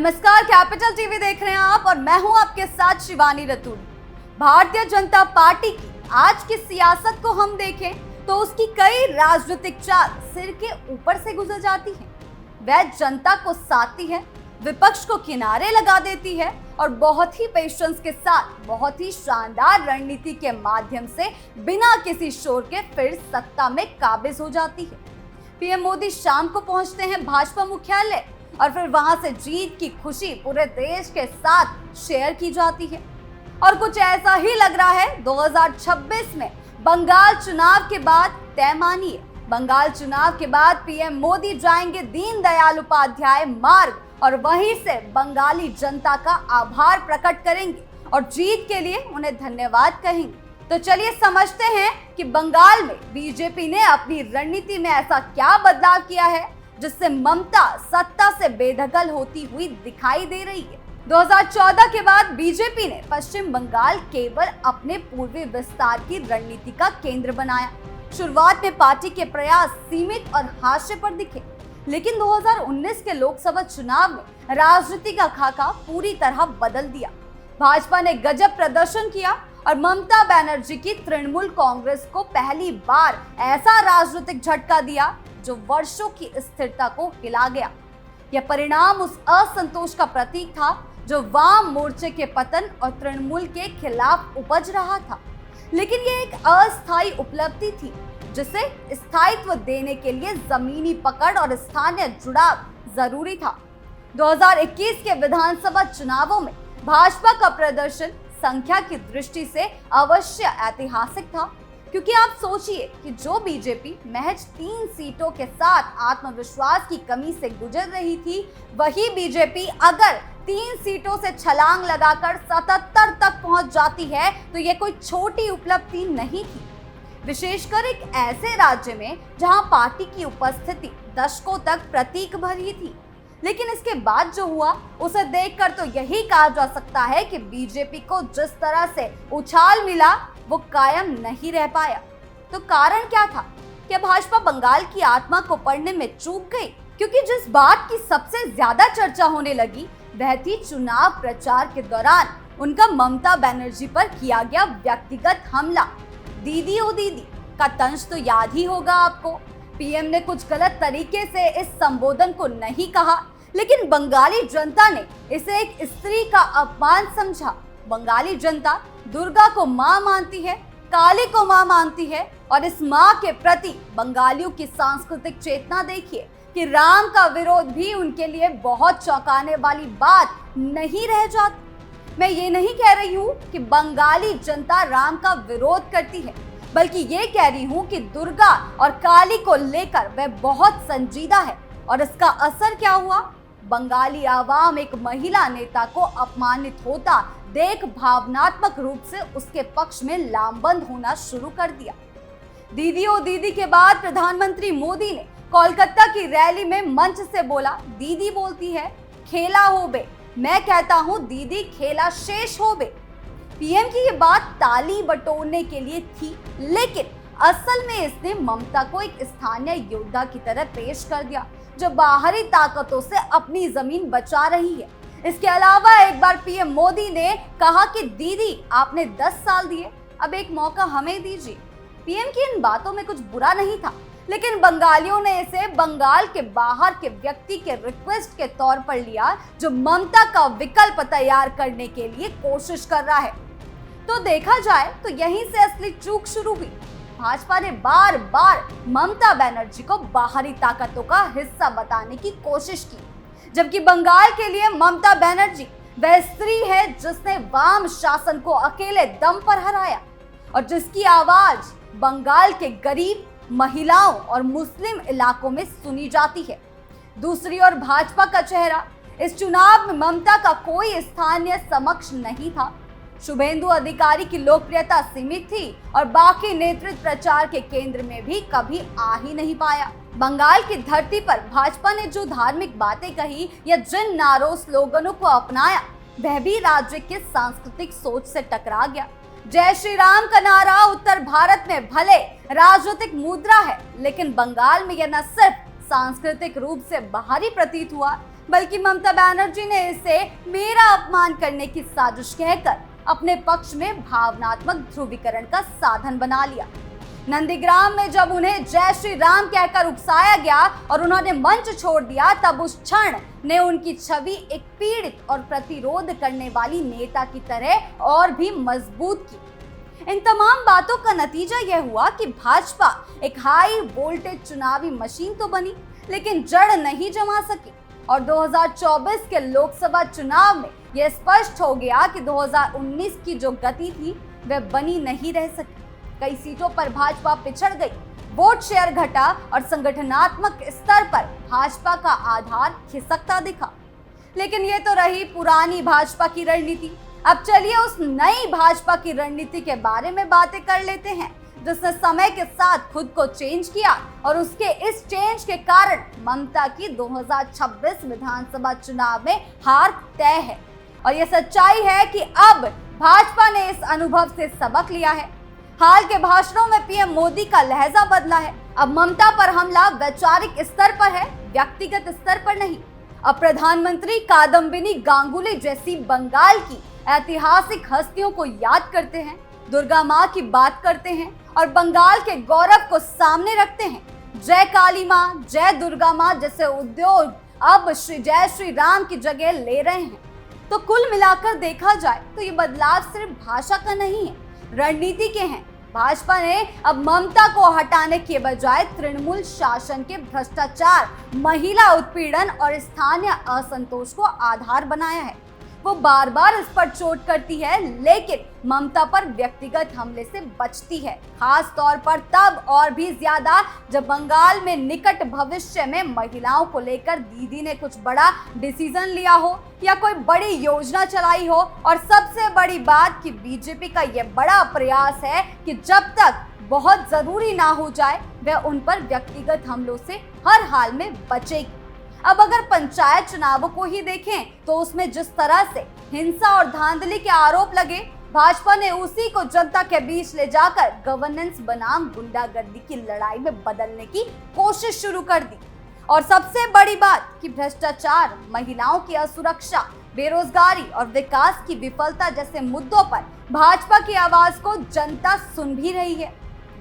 नमस्कार, capital TV देख रहे हैं आप और मैं हूं आपके साथ शिवानी रतूड़ी। भारतीय जनता पार्टी की आज की सियासत को हम देखें तो उसकी कई राजनीतिक चाल सिर के ऊपर से गुजर जाती है। वह जनता को साधती है, विपक्ष को किनारे लगा देती है और बहुत ही पेशेंस के साथ बहुत ही शानदार रणनीति के माध्यम से बिना किसी शोर के फिर सत्ता में काबिज हो जाती है। पीएम मोदी शाम को पहुंचते हैं भाजपा मुख्यालय और फिर वहां से जीत की खुशी पूरे देश के साथ शेयर की जाती है। और कुछ ऐसा ही लग रहा है 2026 में बंगाल चुनाव के बाद। तय मानिए, बंगाल चुनाव के बाद पीएम मोदी जाएंगे दीनदयाल उपाध्याय मार्ग और वहीं से बंगाली जनता का आभार प्रकट करेंगे और जीत के लिए उन्हें धन्यवाद कहेंगे। तो चलिए समझते हैं कि बंगाल में बीजेपी ने अपनी रणनीति में ऐसा क्या बदलाव किया है जिससे ममता सत्ता से बेदखल होती हुई दिखाई दे रही है। 2014 के बाद बीजेपी ने पश्चिम बंगाल केवल अपने पूर्वी विस्तार की रणनीति का केंद्र बनाया। शुरुआत में पार्टी के प्रयास सीमित और हाशिए पर दिखे, लेकिन 2019 के लोकसभा चुनाव में राजनीति का खाका पूरी तरह बदल दिया। भाजपा ने गजब प्रदर्शन किया और ममता बनर्जी की तृणमूल कांग्रेस को पहली बार ऐसा राजनीतिक झटका दिया जो वर्षों की स्थिरता को हिला गया। यह परिणाम उस असंतोष का प्रतीक था जो वाम मोर्चे के पतन और तृणमूल के खिलाफ उपज रहा था। लेकिन यह एक अस्थायी उपलब्धि थी जिसे स्थायित्व देने के लिए जमीनी पकड़ और स्थानीय जुड़ाव जरूरी था। 2021 के विधानसभा चुनावों में भाजपा का प्रदर्शन संख्या की दृष्टि से अवश्य ऐतिहासिक था, क्योंकि आप सोचिए कि जो बीजेपी महज 3 सीटों के साथ आत्मविश्वास की कमी से गुजर रही थी, वही बीजेपी अगर 3 सीटों से छलांग लगाकर 77 तक पहुंच जाती है तो ये कोई छोटी उपलब्धि नहीं थी, विशेषकर एक ऐसे राज्य में जहां पार्टी की उपस्थिति दशकों तक प्रतीक भरी थी। लेकिन इसके बाद जो हुआ उसे देखकर तो यही कहा जा सकता है कि बीजेपी को जिस तरह से उछाल मिला वो कायम नहीं रह पाया। तो कारण क्या था? क्या भाजपा बंगाल की आत्मा को पढ़ने में चूक गई? क्योंकि जिस बात की सबसे ज्यादा चर्चा होने लगी वह थी चुनाव प्रचार के दौरान उनका ममता बनर्जी पर किया गया व्यक्तिगत हमला। दीदी ओ दीदी का तंज तो याद ही होगा आपको। पीएम ने कुछ गलत तरीके से इस संबोधन को नहीं कहा, लेकिन बंगाली जनता ने इसे एक स्त्री का अपमान समझा। बंगाली जनता दुर्गा को मां मानती है, काली को मां मानती है और इस मां के प्रति बंगालियों की सांस्कृतिक चेतना देखिए कि राम का विरोध भी उनके लिए बहुत चौंकाने वाली बात नहीं रह जाती। मैं ये नहीं कह रही हूँ कि बंगाली जनता राम का विरोध करती है, बल्कि ये कह रही हूँ कि दुर्गा और काली को लेकर वह बहुत संजीदा है। और इसका असर क्या हुआ? बंगाली आवाम एक महिला नेता को अपमानित होता देख भावनात्मक रूप से उसके पक्ष में लामबंद होना शुरू कर दिया। दीदी ओ दीदी के बाद प्रधानमंत्री मोदी ने कोलकाता की रैली में मंच से बोला, दीदी बोलती है खेला हो बे, मैं कहता हूँ दीदी खेला शेष हो बे। पीएम की ये बात ताली बटोरने के लिए थी, लेकिन असल में इसने ममता को एक स्थानीय योद्धा की तरह पेश कर दिया जो बाहरी ताकतों से अपनी जमीन बचा रही है। इसके अलावा एक बार पीएम मोदी ने कहा कि दीदी आपने 10 साल दिए, अब एक मौका हमें दीजिए। पीएम की इन बातों में कुछ बुरा नहीं था, लेकिन बंगालियों ने इसे बंगाल के बाहर के व्यक्ति के रिक्वेस्ट के तौर पर लिया जो ममता का विकल्प तैयार करने के लिए कोशिश कर रहा है। तो देखा जाए तो यहीं से असली चूक शुरू हुई। भाजपा ने बार बार ममता बनर्जी को बाहरी ताकतों का हिस्सा बताने की कोशिश की, जबकि बंगाल के लिए ममता बनर्जी वह स्त्री है जिसने वाम शासन को अकेले दम पर हराया और जिसकी आवाज बंगाल के गरीब, महिलाओं और मुस्लिम इलाकों में सुनी जाती है। दूसरी ओर भाजपा का चेहरा इस चुनाव में ममता का कोई स्थानीय समक्ष नहीं था। शुभेंदु अधिकारी की लोकप्रियता सीमित थी और बाकी नेतृत्व प्रचार के केंद्र में भी कभी आ ही नहीं पाया। बंगाल की धरती पर भाजपा ने जो धार्मिक बातें कही या जिन नारों स्लोगनों को अपनाया वह भी राज्य के सांस्कृतिक सोच से टकरा गया। जय श्री राम का नारा उत्तर भारत में भले राजनीतिक मुद्रा है, लेकिन बंगाल में यह न सिर्फ सांस्कृतिक रूप से बाहरी प्रतीत हुआ बल्कि ममता बनर्जी ने इसे मेरा अपमान करने की साजिश कहकर अपने पक्ष में भावनात्मक ध्रुवीकरण का साधन बना लिया। नंदीग्राम में जब उन्हें जय श्री राम कहकर उकसाया गया और उन्होंने मंच छोड़ दिया, तब उस क्षण ने उनकी छवि एक पीड़ित और प्रतिरोध करने वाली नेता की तरह और भी मजबूत की। इन तमाम बातों का नतीजा यह हुआ कि भाजपा एक हाई वोल्टेज चुनावी मशीन तो बनी, लेकिन जड़ नहीं जमा सकी और 2024 के लोकसभा चुनाव में यह स्पष्ट हो गया कि 2019 की जो गति थी वह बनी नहीं रह सकी। कई सीटों पर भाजपा पिछड़ गई, वोट शेयर घटा और संगठनात्मक स्तर पर भाजपा का आधार खिसकता दिखा। लेकिन ये तो रही पुरानी भाजपा की रणनीति। अब चलिए उस नई भाजपा की रणनीति के बारे में बातें कर लेते हैं, जिसने समय के साथ खुद को चेंज किया और उसके इस चेंज के कारण ममता की 2026 विधानसभा चुनाव में हार तय है। और ये सच्चाई है कि अब भाजपा ने इस अनुभव से सबक लिया है। हाल के भाषणों में पीएम मोदी का लहजा बदला है। अब ममता पर हमला वैचारिक स्तर पर है, व्यक्तिगत स्तर पर नहीं। अब प्रधानमंत्री कादम्बिनी गांगुली जैसी बंगाल की ऐतिहासिक हस्तियों को याद करते हैं, दुर्गा माँ की बात करते हैं और बंगाल के गौरव को सामने रखते हैं। जय काली माँ, जय दुर्गा माँ जैसे उद्योग अब जय श्री राम की जगह ले रहे हैं। तो कुल मिलाकर देखा जाए तो ये बदलाव सिर्फ भाषा का नहीं है, रणनीति के हैं। भाजपा ने अब ममता को हटाने के बजाय तृणमूल शासन के भ्रष्टाचार, महिला उत्पीड़न और स्थानीय असंतोष को आधार बनाया है। वो बार बार इस पर चोट करती है, लेकिन ममता पर व्यक्तिगत हमले से बचती है, खास तौर पर तब और भी ज्यादा जब बंगाल में निकट भविष्य में महिलाओं को लेकर दीदी ने कुछ बड़ा डिसीजन लिया हो या कोई बड़ी योजना चलाई हो। और सबसे बड़ी बात कि बीजेपी का यह बड़ा प्रयास है कि जब तक बहुत जरूरी ना हो जाए वह उन पर व्यक्तिगत हमलों से हर हाल में बचेगी। अब अगर पंचायत चुनावों को ही देखें तो उसमें जिस तरह से हिंसा और धांधली के आरोप लगे, भाजपा ने उसी को जनता के बीच ले जाकर गवर्नेंस बनाम गुंडागर्दी की लड़ाई में बदलने की कोशिश शुरू कर दी। और सबसे बड़ी बात कि भ्रष्टाचार, महिलाओं की असुरक्षा, बेरोजगारी और विकास की विफलता जैसे मुद्दों पर भाजपा की आवाज को जनता सुन भी रही है।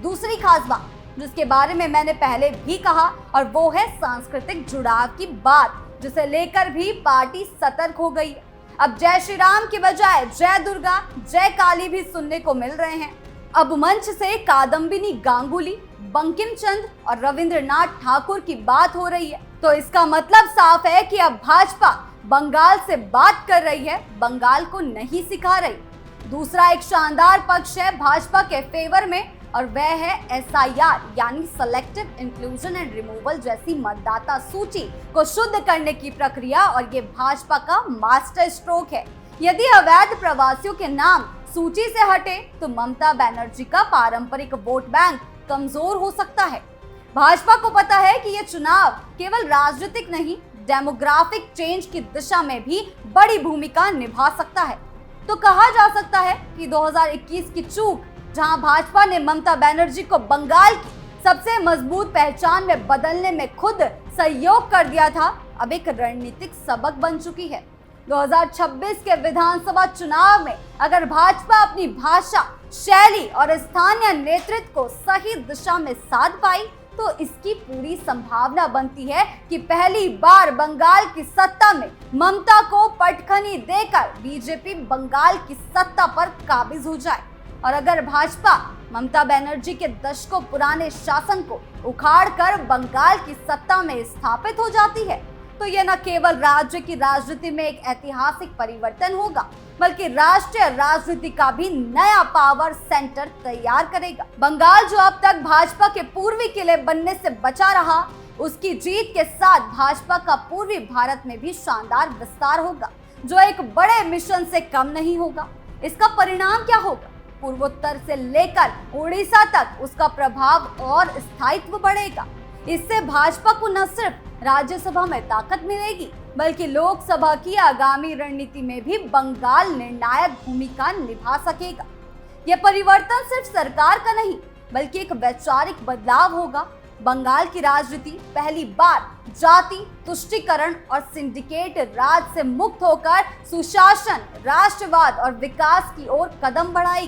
दूसरी खास बात जिसके बारे में मैंने पहले भी कहा और वो है सांस्कृतिक जुड़ाव की बात, जिसे लेकर भी पार्टी सतर्क हो गई है। अब जय श्री राम की बजाय जय दुर्गा, जय काली भी सुनने को मिल रहे हैं। अब मंच से कादम्बिनी गांगुली, बंकिम चंद्र और रविंद्रनाथ ठाकुर की बात हो रही है। तो इसका मतलब साफ है कि अब भाजपा बंगाल से बात कर रही है, बंगाल को नहीं सिखा रही। दूसरा एक शानदार पक्ष है भाजपा के फेवर में और वह है SIR यानी सेलेक्टिव इंक्लूजन एंड रिमूवल जैसी मतदाता सूची को शुद्ध करने की प्रक्रिया। और ये भाजपा का मास्टर स्ट्रोक है। यदि अवैध प्रवासियों के नाम सूची से हटे तो ममता बनर्जी का पारंपरिक वोट बैंक कमजोर हो सकता है। भाजपा को पता है कि ये चुनाव केवल राजनीतिक नहीं, डेमोग्राफिक चेंज की दिशा में भी बड़ी भूमिका निभा सकता है। तो कहा जा सकता है कि 2021 की चूक, जहां भाजपा ने ममता बनर्जी को बंगाल की सबसे मजबूत पहचान में बदलने में खुद सहयोग कर दिया था, अब एक रणनीतिक सबक बन चुकी है। 2026 के विधानसभा चुनाव में अगर भाजपा अपनी भाषा, शैली और स्थानीय नेतृत्व को सही दिशा में साध पाई तो इसकी पूरी संभावना बनती है कि पहली बार बंगाल की सत्ता में ममता को पटखनी देकर बीजेपी बंगाल की सत्ता पर काबिज हो जाए। और अगर भाजपा ममता बनर्जी के दशकों पुराने शासन को उखाड़कर बंगाल की सत्ता में स्थापित हो जाती है तो यह न केवल राज्य की राजनीति में एक ऐतिहासिक परिवर्तन होगा, बल्कि राष्ट्रीय राजनीति का भी नया पावर सेंटर तैयार करेगा। बंगाल जो अब तक भाजपा के पूर्वी किले बनने से बचा रहा, उसकी जीत के साथ भाजपा का पूर्वी भारत में भी शानदार विस्तार होगा, जो एक बड़े मिशन से कम नहीं होगा। इसका परिणाम क्या होगा? पूर्वोत्तर से लेकर उड़ीसा तक उसका प्रभाव और स्थायित्व बढ़ेगा। इससे भाजपा को न सिर्फ राज्यसभा में ताकत मिलेगी, बल्कि लोकसभा की आगामी रणनीति में भी बंगाल निर्णायक भूमिका निभा सकेगा। यह परिवर्तन सिर्फ सरकार का नहीं, बल्कि एक वैचारिक बदलाव होगा। बंगाल की राजनीति पहली बार जाति तुष्टीकरण और सिंडिकेट राज से मुक्त होकर सुशासन, राष्ट्रवाद और विकास की ओर कदम बढ़ाएगी।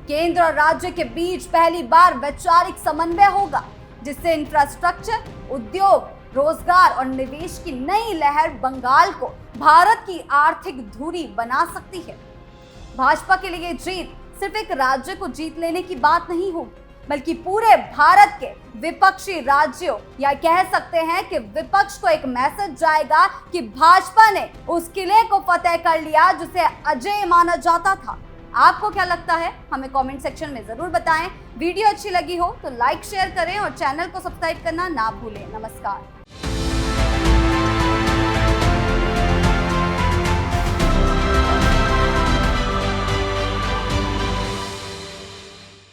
केंद्र और राज्य के बीच पहली बार वैचारिक समन्वय होगा, जिससे इंफ्रास्ट्रक्चर, उद्योग, रोजगार और निवेश की नई लहर बंगाल को भारत की आर्थिक धुरी बना सकती है। भाजपा के लिए जीत सिर्फ एक राज्य को जीत लेने की बात नहीं होगी, बल्कि पूरे भारत के विपक्षी राज्यों या कह सकते हैं कि विपक्ष को एक मैसेज जाएगा कि भाजपा ने उस किले को फतेह कर लिया जिसे अजेय माना जाता था। आपको क्या लगता है, हमें कमेंट सेक्शन में जरूर बताएं। वीडियो अच्छी लगी हो तो लाइक शेयर करें और चैनल को सब्सक्राइब करना ना भूलें। नमस्कार।